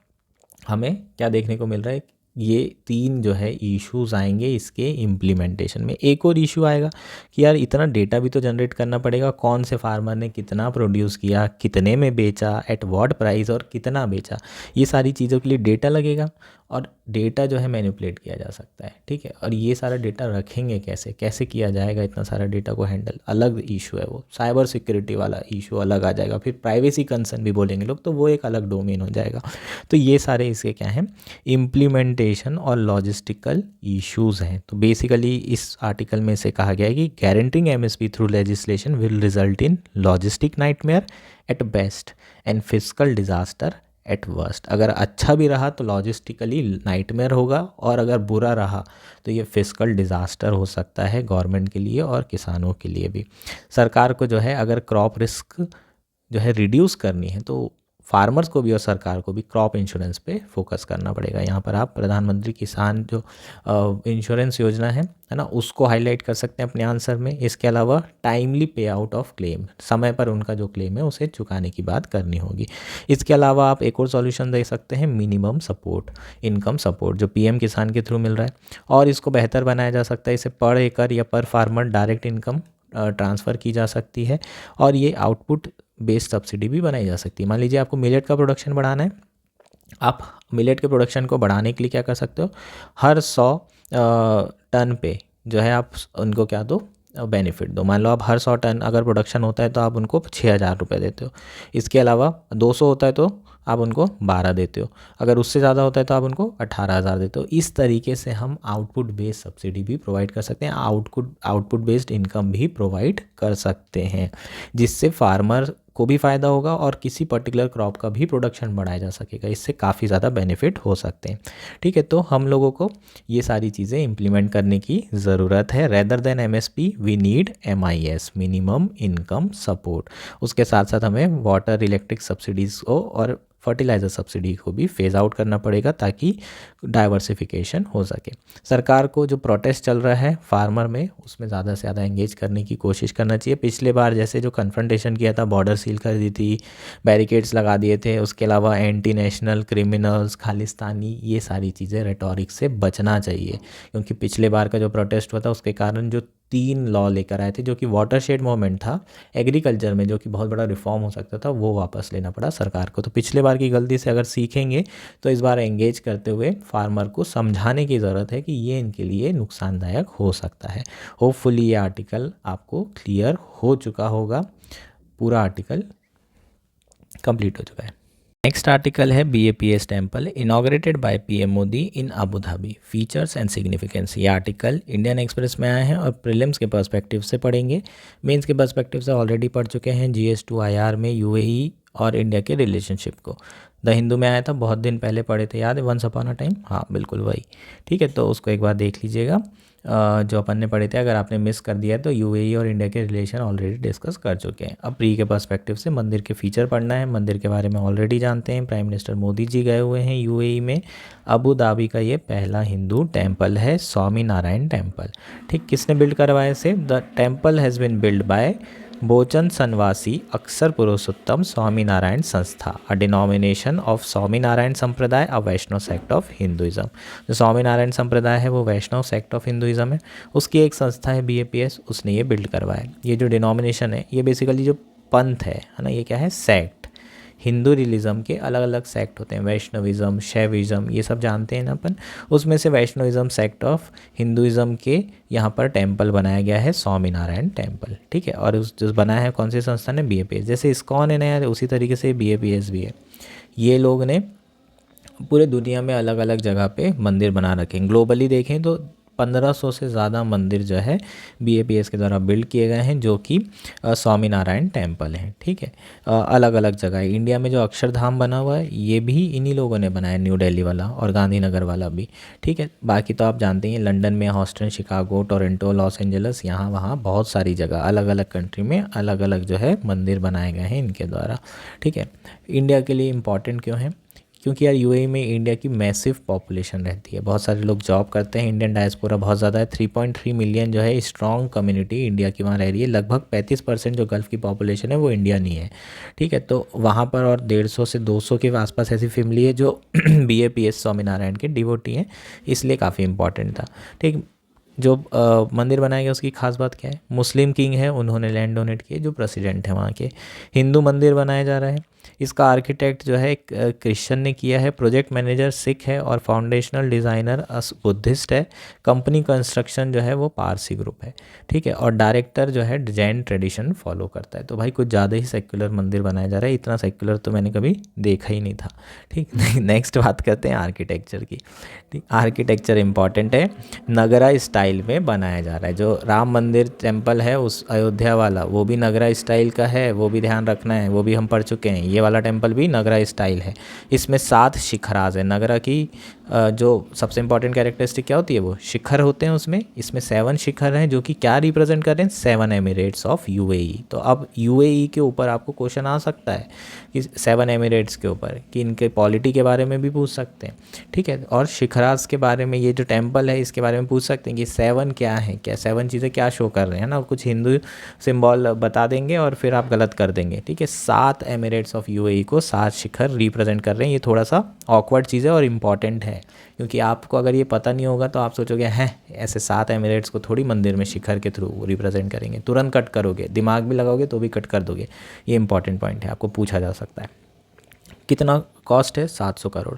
हमें क्या देखने को मिल रहा है, ये 3 जो है इश्यूज आएंगे इसके इम्प्लीमेंटेशन में। एक और इशू आएगा कि यार इतना डेटा भी तो जनरेट करना पड़ेगा, कौन से फार्मर ने कितना प्रोड्यूस किया, कितने में बेचा, एट व्हाट प्राइस, और कितना बेचा, ये सारी चीज़ों के लिए डेटा लगेगा। और डेटा जो है मैनिपुलेट किया जा सकता है, ठीक है। और ये सारा डेटा रखेंगे कैसे, कैसे किया जाएगा, इतना सारा डेटा को हैंडल, अलग इशू है वो, साइबर सिक्योरिटी वाला इशू अलग आ जाएगा। फिर प्राइवेसी कंसर्न भी बोलेंगे लोग, तो वो एक अलग डोमेन हो जाएगा। तो ये सारे इसके क्या हैं, इम्प्लीमेंटेशन लिमिटेशन और लॉजिस्टिकल इश्यूज हैं। तो बेसिकली इस आर्टिकल में से कहा गया है कि guaranteeing MSP through legislation will result in logistic nightmare at best and physical disaster at worst. अगर अच्छा भी रहा तो लॉजिस्टिकली नाइटमेयर होगा, और अगर बुरा रहा तो ये फिजिकल डिज़ास्टर हो सकता है गवर्नमेंट के लिए और किसानों के लिए भी। सरकार को जो है अगर क्रॉप रिस्क जो है रिड्यूस करनी है तो फार्मर्स को भी और सरकार को भी क्रॉप इंश्योरेंस पे फोकस करना पड़ेगा। यहाँ पर आप प्रधानमंत्री किसान जो इंश्योरेंस योजना है ना, उसको हाईलाइट कर सकते हैं अपने आंसर में। इसके अलावा टाइमली पे आउट ऑफ क्लेम, समय पर उनका जो क्लेम है उसे चुकाने की बात करनी होगी। इसके अलावा आप एक और सॉल्यूशन दे सकते हैं, मिनिमम सपोर्ट, इनकम सपोर्ट जो पीएम किसान के थ्रू मिल रहा है, और इसको बेहतर बनाया जा सकता है। इसे पर एकड़ या पर फार्मर डायरेक्ट इनकम ट्रांसफ़र की जा सकती है, और ये आउटपुट बेस्ड सब्सिडी भी बनाई जा सकती है। मान लीजिए आपको मिलेट का प्रोडक्शन बढ़ाना है, आप मिलेट के प्रोडक्शन को बढ़ाने के लिए क्या कर सकते हो, हर 100 टन पे जो है आप उनको क्या दो, बेनिफिट दो। मान लो आप हर 100 टन अगर प्रोडक्शन होता है तो आप उनको 6,000 रुपये देते हो। इसके अलावा 200 होता है तो आप उनको 12 देते हो, अगर उससे ज़्यादा होता है तो आप उनको 18,000 देते हो। इस तरीके से हम आउटपुट बेस्ड सब्सिडी भी प्रोवाइड कर सकते हैं, आउटपुट बेस्ड इनकम भी प्रोवाइड कर सकते हैं, जिससे फार्मर को भी फ़ायदा होगा और किसी पर्टिकुलर क्रॉप का भी प्रोडक्शन बढ़ाया जा सकेगा। इससे काफ़ी ज़्यादा बेनिफिट हो सकते हैं। ठीक है, तो हम लोगों को ये सारी चीज़ें इंप्लीमेंट करने की ज़रूरत है। Rather than MSP we need MIS, minimum income support. उसके साथ साथ हमें वाटर इलेक्ट्रिक सब्सिडीज़ को और फर्टिलाइज़र सब्सिडी को भी फेज़ आउट करना पड़ेगा ताकि डाइवर्सिफिकेशन हो सके। सरकार को जो प्रोटेस्ट चल रहा है फार्मर में, उसमें ज़्यादा से ज़्यादा एंगेज करने की कोशिश करना चाहिए। पिछले बार जैसे जो कन्फ्रंटेशन किया था, बॉर्डर सील कर दी थी, बैरिकेड्स लगा दिए थे, उसके अलावा एंटी नेशनल, क्रिमिनल्स, खालिस्तानी, ये सारी चीज़ें रेटोरिक से बचना चाहिए। क्योंकि पिछले बार का जो प्रोटेस्ट हुआ था उसके कारण जो 3 लॉ लेकर आए थे, जो कि वाटरशेड मूवमेंट था एग्रीकल्चर में, जो कि बहुत बड़ा रिफॉर्म हो सकता था, वो वापस लेना पड़ा सरकार को। तो पिछले बार की गलती से अगर सीखेंगे तो इस बार एंगेज करते हुए फार्मर को समझाने की ज़रूरत है कि ये इनके लिए नुकसानदायक हो सकता है। होपफुली ये आर्टिकल आपको क्लियर हो चुका होगा, पूरा आर्टिकल कंप्लीट हो चुका है। नेक्स्ट आर्टिकल है BAPS temple inaugurated bye PM Modi in Abu Dhabi, features and significance. ये आर्टिकल इंडियन एक्सप्रेस में आया है और प्रीलिम्स के पर्सपेक्टिव से पढ़ेंगे, मेंस के पर्सपेक्टिव से ऑलरेडी पढ़ चुके हैं GS2 IR में UAE और इंडिया के रिलेशनशिप को। द हिंदू में आया था, बहुत दिन पहले पढ़े थे, याद है, वंस अपॉन अ टाइम, हाँ बिल्कुल वही। ठीक है, तो उसको एक बार देख लीजिएगा जो अपन ने पढ़े थे। अगर आपने मिस कर दिया है तो UAE और इंडिया के रिलेशन ऑलरेडी डिस्कस कर चुके हैं। अब प्री के पर्सपेक्टिव से मंदिर के फीचर पढ़ना है। मंदिर के बारे में ऑलरेडी जानते हैं, प्राइम मिनिस्टर मोदी जी गए हुए हैं UAE में। अबू धाबी का ये पहला हिंदू टेम्पल है, स्वामी नारायण टेम्पल। ठीक, किसने बिल्ड करवाया इसे? The temple has been build by Bochasanwasi Akshar Purushottam Swaminarayan Sanstha, a denomination of Swaminarayan Sampradaya, a Vaishnava sect of Hinduism. जो स्वामी नारायण संप्रदाय है वो वैष्णव सेक्ट ऑफ हिंदुइज्म है, उसकी एक संस्था है BAPS, उसने ये बिल्ड करवाया। ये जो डिनोमिनेशन है ये बेसिकली जो पंथ है ना, ये क्या है? सेक्ट। हिंदू रिलीज़म के अलग अलग सेक्ट होते हैं, वैष्णविज़म, शैविज़म, ये सब जानते हैं ना अपन। उसमें से वैष्णविज़म सेक्ट ऑफ हिंदुइज़म के यहाँ पर टेम्पल बनाया गया है, स्वामी नारायण टेम्पल। ठीक है, और उस जो बनाया है कौन सी संस्था ने? BAPS। जैसे इस्कॉन है ना यार, उसी तरीके से BAPS भी है। ये लोग ने पूरे दुनिया में अलग अलग जगह पे मंदिर बना रखे हैं। ग्लोबली देखें तो 1500 से ज़्यादा मंदिर जो है BAPS के द्वारा बिल्ड किए गए हैं, जो कि स्वामी नारायण टेम्पल हैं। ठीक है, अलग अलग जगह है। इंडिया में जो अक्षरधाम बना हुआ है ये भी इन्हीं लोगों ने बनाया, न्यू दिल्ली वाला और गांधीनगर वाला भी। ठीक है, बाकी तो आप जानते हैं लंदन में, Houston, Chicago, Toronto, Los Angeles, यहाँ वहाँ बहुत सारी जगह अलग अलग कंट्री में अलग अलग जो है मंदिर बनाए गए हैं इनके द्वारा। ठीक है, इंडिया के लिए इम्पॉर्टेंट क्यों है? क्योंकि यार UAE में इंडिया की मैसिव पॉपुलेशन रहती है, बहुत सारे लोग जॉब करते हैं, इंडियन डायस्पोरा बहुत ज़्यादा है। 3.3 मिलियन जो है स्ट्रॉन्ग कम्युनिटी इंडिया की वहाँ रह रही है। लगभग 35% जो गल्फ़ की पॉपुलेशन है वो इंडियन ही है। ठीक है, तो वहाँ पर और 150 से 200 के आसपास ऐसी फैमिली है जो BAPS स्वामीनारायण के डिवोटी हैं, इसलिए काफ़ी इंपॉर्टेंट था। ठीक, जो मंदिर बनाया गया उसकी खास बात क्या है? मुस्लिम किंग है, उन्होंने लैंड डोनेट किए, जो प्रेसिडेंट है वहाँ के। हिंदू मंदिर बनाया जा रहा है, इसका आर्किटेक्ट जो है क्रिश्चियन ने किया है, प्रोजेक्ट मैनेजर सिख है और फाउंडेशनल डिज़ाइनर बुद्धिस्ट है। कंपनी कंस्ट्रक्शन जो है वो पारसी ग्रुप है, ठीक है। और डायरेक्टर जो है जैन ट्रेडिशन फॉलो करता है। तो भाई कुछ ज़्यादा ही सेक्युलर मंदिर बनाया जा रहा है, इतना सेक्युलर तो मैंने कभी देखा ही नहीं था, ठीक। नेक्स्ट बात करते हैं आर्किटेक्चर की, ठीक। आर्किटेक्चर इंपॉर्टेंट है, नगरा स्टाइल में बनाया जा रहा है। जो राम मंदिर टेम्पल है उस अयोध्या वाला, वो भी नगरा स्टाइल का है, वो भी ध्यान रखना है, वो भी हम पढ़ चुके हैं। ये वाला टेम्पल भी नगरा स्टाइल है। इसमें 7 शिखराज है। नगरा की जो सबसे इंपॉर्टेंट कैरेक्टरिस्टिक क्या होती है, वो शिखर होते हैं उसमें। इसमें 7 शिखर हैं जो कि क्या रिप्रेजेंट कर रहे हैं, 7 एमिरेट्स ऑफ यूएई। तो अब यूएई के ऊपर आपको क्वेश्चन आ सकता है कि 7 एमिरेट्स के ऊपर, कि इनके पॉलिटी के बारे में भी पूछ सकते हैं, ठीक है। और शिखराज के बारे में, ये जो टेम्पल है इसके बारे में पूछ सकते हैं कि 7 क्या है, क्या 7 चीज़ें क्या शो कर रहे हैं ना, कुछ हिंदू सिंबल बता देंगे और फिर आप गलत कर देंगे, ठीक है। 7 एमिरेट्स ऑफ यूएई को 7 शिखर रिप्रेजेंट कर रहे हैं। ये थोड़ा सा ऑकवर्ड चीज़ है और इम्पॉर्टेंट है, क्योंकि आपको अगर ये पता नहीं होगा तो आप सोचोगे हैं ऐसे 7 एमिरेट्स को थोड़ी मंदिर में शिखर के थ्रू रिप्रेजेंट करेंगे, तुरंत कट करोगे, दिमाग भी लगाओगे तो भी कट कर दोगे। ये इंपॉर्टेंट पॉइंट है, आपको पूछा जा सकता है। कितना कॉस्ट है, 700 करोड़।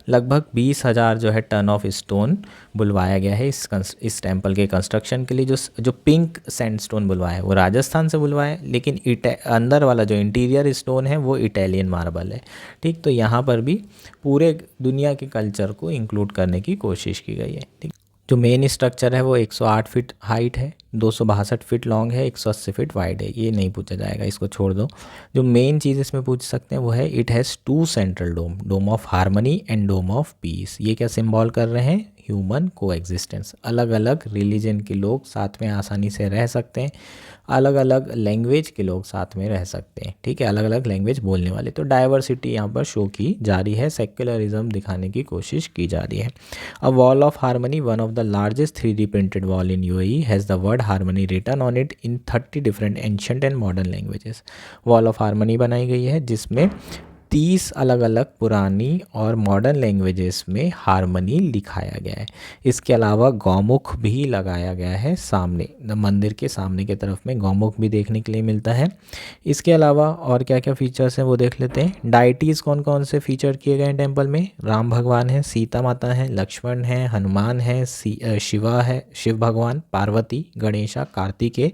लगभग 20,000 जो है टन ऑफ स्टोन बुलवाया गया है इस टेम्पल के कंस्ट्रक्शन के लिए। जो पिंक सैंडस्टोन बुलवाया है वो राजस्थान से बुलवाया है, लेकिन अंदर वाला जो इंटीरियर स्टोन है वो इटालियन मार्बल है, ठीक। तो यहाँ पर भी पूरे दुनिया के कल्चर को इंक्लूड करने की कोशिश की गई है, ठीक। जो मेन स्ट्रक्चर है वो 108 फीट हाइट है, 262 फीट लॉन्ग है, 180 फीट वाइड है। ये नहीं पूछा जाएगा, इसको छोड़ दो। जो मेन चीज़ इसमें पूछ सकते हैं वो है it has 2 central dome, dome of harmony and dome of peace. ये क्या सिंबल कर रहे हैं, ह्यूमन कोएग्जिस्टेंस। अलग अलग रिलीजन के लोग साथ में आसानी से रह सकते हैं, अलग अलग लैंग्वेज के लोग साथ में रह सकते हैं, ठीक है, अलग अलग लैंग्वेज बोलने वाले। तो डाइवर्सिटी यहाँ पर शो की जा रही है, सेक्युलरिज्म दिखाने की कोशिश की जा रही है। A wall of harmony, one of the largest 3D printed wall in UAE, has the word harmony written on it in 30 different ancient and modern languages. Wall of harmony बनाई गई है जिसमें 30 अलग अलग पुरानी और मॉडर्न लैंग्वेजेस में harmony लिखाया गया है। इसके अलावा गौमुख भी लगाया गया है सामने, मंदिर के सामने की तरफ में गौमुख भी देखने के लिए मिलता है। इसके अलावा और क्या क्या फीचर्स हैं वो देख लेते हैं। डाइटीज़ कौन कौन से फीचर किए गए हैं टेम्पल में, राम भगवान है, सीता माता है, लक्ष्मण है, हनुमान है, शिवा है, शिव भगवान, पार्वती, गणेशा, कार्तिकेय,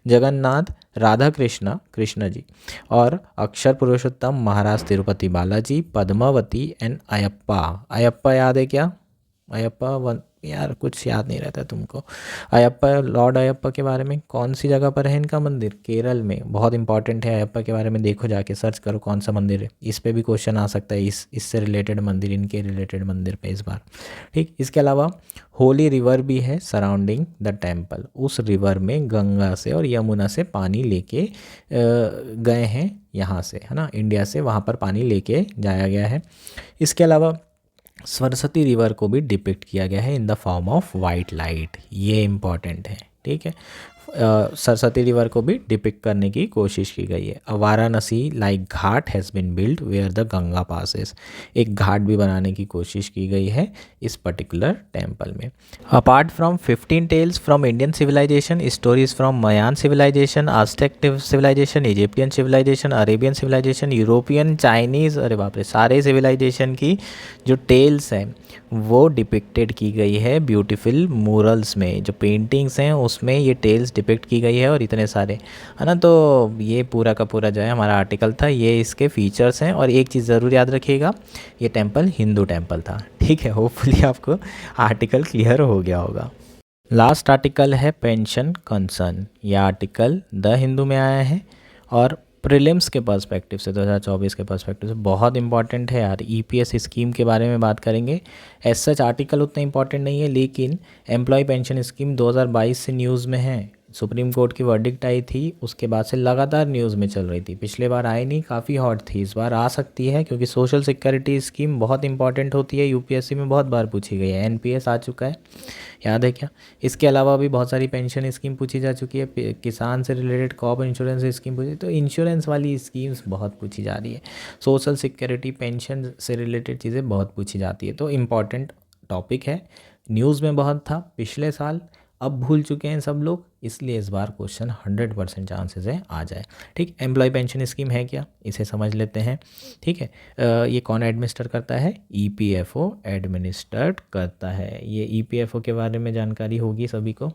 जगन्नाथ, राधा कृष्णा, कृष्ण जी, और अक्षर पुरुषोत्तम, महाराज तिरुपति बालाजी, पद्मावती एंड अयप्पा। अयप्पा याद है क्या, अयप्पा यार कुछ याद नहीं रहता तुमको। अयप्पा, लॉर्ड अयप्पा के बारे में कौन सी जगह पर है इनका मंदिर, केरल में। बहुत इंपॉर्टेंट है, अयप्पा के बारे में देखो, जाके सर्च करो कौन सा मंदिर है, इस पे भी क्वेश्चन आ सकता है, इससे रिलेटेड मंदिर, इनके रिलेटेड मंदिर पे इस बार, ठीक। इसके अलावा होली रिवर भी है सराउंडिंग द टेम्पल। उस रिवर में गंगा से और यमुना से पानी लेके गए हैं यहाँ से, है ना, इंडिया से वहाँ पर पानी लेके जाया गया है। इसके अलावा सरस्वती रिवर को भी डिपिक्ट किया गया है in the form of white light. ये इम्पॉर्टेंट है, ठीक है। सरस्वती रिवर को भी डिपिक्ट करने की कोशिश की गई है। Varanasi like ghat has been built where the Ganga passes. एक घाट भी बनाने की कोशिश की गई है इस पर्टिकुलर टेम्पल में। Apart from 15 tales from Indian civilisation, stories from Mayan civilisation, Aztec civilisation, Egyptian civilisation, Arabian civilisation, European, Chinese, अरे बाप रे, सारे सिविलाइजेशन की जो टेल्स हैं वो डिपिक्टेड की गई है ब्यूटीफुल मूरल्स में। जो पेंटिंग्स हैं उसमें ये टेल्स डिपिक्ट की गई है, और इतने सारे, है ना। तो ये पूरा का पूरा जो है हमारा आर्टिकल था, ये इसके फीचर्स हैं। और एक चीज़ ज़रूर याद रखिएगा, ये टेम्पल हिंदू टेम्पल था, ठीक है। होपफुली आपको आर्टिकल क्लियर हो गया होगा। लास्ट आर्टिकल है पेंशन कंसर्न। यह आर्टिकल द हिंदू में आया है और प्रीलिम्स के पर्सपेक्टिव से, 2024 के पर्सपेक्टिव से बहुत इंपॉर्टेंट है यार। ईपीएस स्कीम के बारे में बात करेंगे। एज सच आर्टिकल उतना इंपॉर्टेंट नहीं है, लेकिन एम्प्लॉय पेंशन स्कीम 2022 से न्यूज़ में है। सुप्रीम कोर्ट की वर्डिक्ट आई थी, उसके बाद से लगातार न्यूज़ में चल रही थी। पिछले बार आई नहीं, काफ़ी हॉट थी, इस बार आ सकती है, क्योंकि सोशल सिक्योरिटी स्कीम बहुत इंपॉर्टेंट होती है। यूपीएससी में बहुत बार पूछी गई है। एनपीएस आ चुका है, याद है क्या। इसके अलावा भी बहुत सारी पेंशन स्कीम पूछी जा चुकी है। किसान से रिलेटेड क्रॉप इंश्योरेंस स्कीम पूछी, तो इंश्योरेंस वाली स्कीम्स बहुत पूछी जा रही है। सोशल सिक्योरिटी, पेंशन से रिलेटेड चीज़ें बहुत पूछी जाती है। तो इम्पॉर्टेंट टॉपिक है, न्यूज़ में बहुत था पिछले साल, अब भूल चुके हैं सब लोग, इसलिए इस बार क्वेश्चन 100% चांसेस है आ जाए। ठीक, एम्प्लॉय पेंशन स्कीम है क्या, इसे समझ लेते हैं। ठीक है, ये कौन एडमिनिस्टर करता है, ईपीएफओ एडमिनिस्ट्रेट करता है। ये ईपीएफओ के बारे में जानकारी होगी सभी को,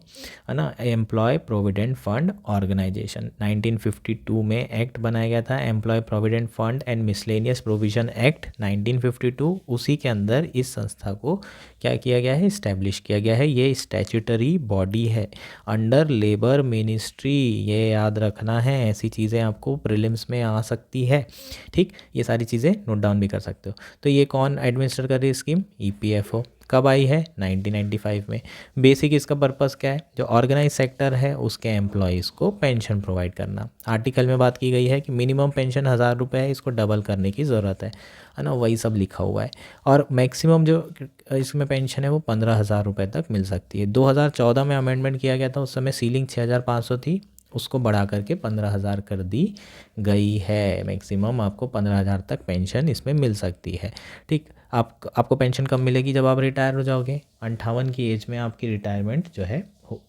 है ना। एम्प्लॉय प्रोविडेंट फंड ऑर्गेनाइजेशन 1952 में एक्ट बनाया गया था, employ provident fund and miscellaneous provision act 1952। उसी के अंदर इस संस्था को क्या किया गया है, इस्टेब्लिश किया गया है। ये स्टैच्यूटरी बॉडी है अंडर लेबर मिनिस्ट्री, ये याद रखना है, ऐसी चीज़ें आपको प्रीलिम्स में आ सकती है। ठीक, ये सारी चीज़ें नोट डाउन भी कर सकते हो। तो ये कौन एडमिनिस्टर कर रही है स्कीम, ईपीएफओ। कब आई है, 1995 में। बेसिक इसका पर्पस क्या है, जो ऑर्गेनाइज सेक्टर है उसके एम्प्लॉयज़ को पेंशन प्रोवाइड करना। आर्टिकल में बात की गई है कि मिनिमम पेंशन 1000 रुपये है, इसको डबल करने की ज़रूरत है ना, वही सब लिखा हुआ है। और मैक्सिमम जो इसमें पेंशन है वो 15,000 रुपये तक मिल सकती है। 2014 में अमेंडमेंट किया गया था, उस समय सीलिंग 6,500 थी, उसको बढ़ा करके 15,000 कर दी गई है। मैक्सिमम आपको 15,000 तक पेंशन इसमें मिल सकती है। ठीक, आपको पेंशन कब मिलेगी, जब आप रिटायर हो जाओगे। 58 की एज में आपकी रिटायरमेंट जो है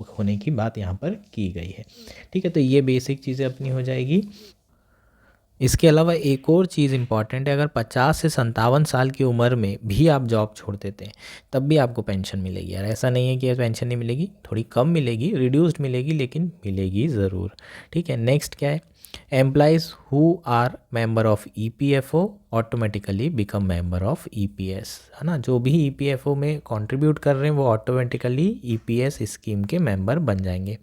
होने की बात यहाँ पर की गई है। ठीक है, तो ये बेसिक चीज़ें अपनी हो जाएगी। इसके अलावा एक और चीज़ इंपॉर्टेंट है, अगर 50 से 57 साल की उम्र में भी आप जॉब छोड़ देते हैं तब भी आपको पेंशन मिलेगी यार। ऐसा नहीं है कि पेंशन नहीं मिलेगी, थोड़ी कम मिलेगी, रिड्यूस्ड मिलेगी, लेकिन मिलेगी ज़रूर। ठीक है, नेक्स्ट क्या है, employees who are member of EPFO automatically become member of EPS, है ना। जो भी ईपीएफओ में कंट्रीब्यूट कर रहे हैं वो ऑटोमेटिकली ईपीएस स्कीम के मेंबर बन जाएंगे।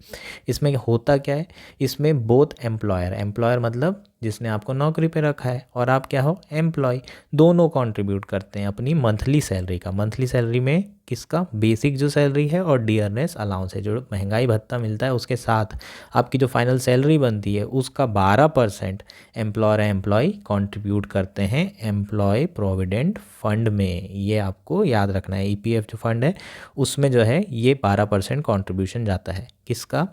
इसमें होता क्या है, इसमें बोथ एम्प्लॉयर मतलब जिसने आपको नौकरी पे रखा है, और आप क्या हो, एम्प्लॉय, दोनों कंट्रीब्यूट करते हैं अपनी मंथली सैलरी का। मंथली सैलरी में किसका, बेसिक जो सैलरी है और डियरनेस अलाउंस है, जो महंगाई भत्ता मिलता है उसके साथ आपकी जो फाइनल सैलरी बनती है उसका 12% एम्प्लॉय कंट्रीब्यूट करते हैं एम्प्लॉय प्रोविडेंट फंड में। ये आपको याद रखना है, ईपीएफ जो फंड है उसमें जो है ये 12% कॉन्ट्रीब्यूशन जाता है। किसका,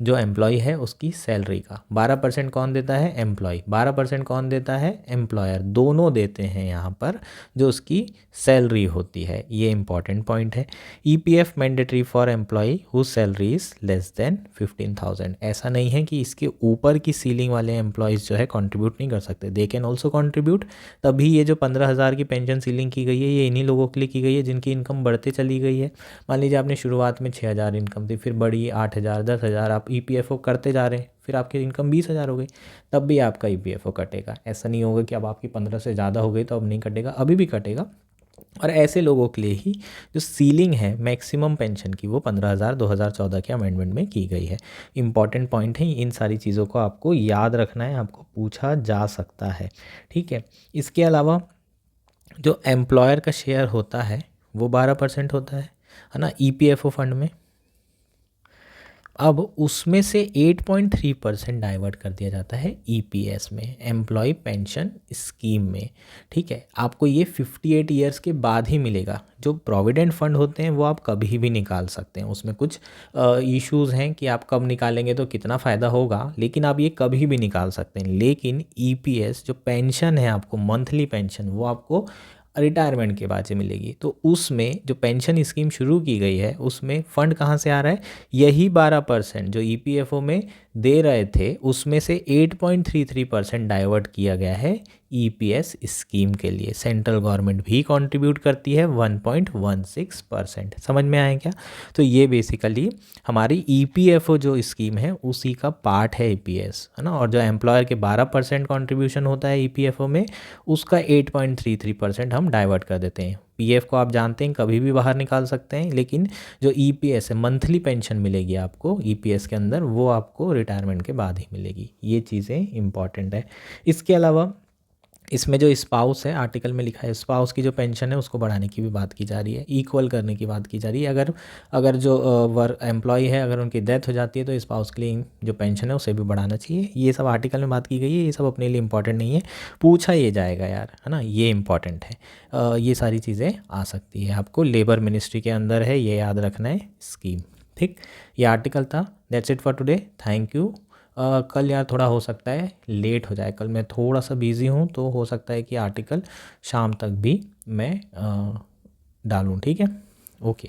जो एम्प्लॉय है उसकी सैलरी का। 12% कौन देता है, एम्प्लॉय। 12% कौन देता है, एम्प्लॉयर। दोनों देते हैं यहाँ पर जो उसकी सैलरी होती है। ये इंपॉर्टेंट पॉइंट है। EPF mandatory for employ whose salary is less than 15,000। ऐसा नहीं है कि इसके ऊपर की सीलिंग वाले एम्प्लॉयज़ जो है कंट्रीब्यूट नहीं कर सकते, दे कैन ऑल्सो कंट्रीब्यूट। तभी ये जो 15,000 की पेंशन सीलिंग की गई है ये इन्हीं लोगों के लिए की गई है जिनकी इनकम बढ़ते चली गई है। मान लीजिए आपने शुरुआत में 6,000 इनकम थी, फिर बढ़ी 8,000, 10,000, आप ईपीएफओ करते जा रहे हैं, फिर आपकी इनकम 20,000 हो गई, तब भी आपका ईपीएफओ कटेगा। ऐसा नहीं होगा कि अब आपकी 15 से ज़्यादा हो गई तो अब नहीं कटेगा, अभी भी कटेगा। और ऐसे लोगों के लिए ही जो सीलिंग है मैक्सिमम पेंशन की वो 15,000 2014 के अमेंडमेंट में की गई है। इंपॉर्टेंट पॉइंट है, इन सारी चीज़ों को आपको याद रखना है, आपको पूछा जा सकता है। ठीक है, इसके अलावा जो एम्प्लॉयर का शेयर होता है वो 12% होता है ना, ईपीएफओ फंड में। अब उसमें से 8.3% डाइवर्ट कर दिया जाता है ईपीएस में, एम्प्लॉय पेंशन स्कीम में। ठीक है, आपको ये 58 ईयर्स के बाद ही मिलेगा। जो प्रोविडेंट फंड होते हैं वो आप कभी भी निकाल सकते हैं, उसमें कुछ इश्यूज़ हैं कि आप कब निकालेंगे तो कितना फ़ायदा होगा, लेकिन आप ये कभी भी निकाल सकते हैं। लेकिन ईपीएस जो पेंशन है आपको मंथली पेंशन, वो आपको रिटायरमेंट के बाद से मिलेगी। तो उसमें जो पेंशन स्कीम शुरू की गई है उसमें फ़ंड कहाँ से आ रहा है, यही 12% जो ईपीएफओ में दे रहे थे उसमें से 8.33% डाइवर्ट किया गया है ईपीएस स्कीम के लिए। सेंट्रल गवर्नमेंट भी कंट्रीब्यूट करती है 1.16%। समझ में आया क्या। तो ये बेसिकली हमारी ईपीएफओ जो स्कीम है उसी का पार्ट है ईपीएस, है ना। और जो एम्प्लॉयर के 12% कंट्रीब्यूशन होता है ईपीएफओ में, उसका 8.33% हम डाइवर्ट कर देते हैं। पीएफ को आप जानते हैं कभी भी बाहर निकाल सकते हैं, लेकिन जो ईपीएस है मंथली पेंशन मिलेगी आपको ईपीएस के अंदर, वो आपको रिटायरमेंट के बाद ही मिलेगी। ये चीज़ें इंपॉर्टेंट है। इसके अलावा इसमें जो स्पाउस है, आर्टिकल में लिखा है स्पाउस की जो पेंशन है उसको बढ़ाने की भी बात की जा रही है, इक्वल करने की बात की जा रही है। अगर जो एम्प्लॉय है अगर उनकी डेथ हो जाती है तो स्पाउस के लिए जो पेंशन है उसे भी बढ़ाना चाहिए। ये सब आर्टिकल में बात की गई है, ये सब अपने लिए इंपॉर्टेंट नहीं है, पूछा ये जाएगा यार, है ना, ये इंपॉर्टेंट है। ये सारी चीज़ें आ सकती है, आपको लेबर मिनिस्ट्री के अंदर है, ये याद रखना है स्कीम। ठीक, ये आर्टिकल था। That's it for today, thank you. कल यार थोड़ा हो सकता है लेट हो जाए, कल मैं थोड़ा सा बिज़ी हूँ तो हो सकता है कि आर्टिकल शाम तक भी मैं डालूँ। ठीक है, ओके।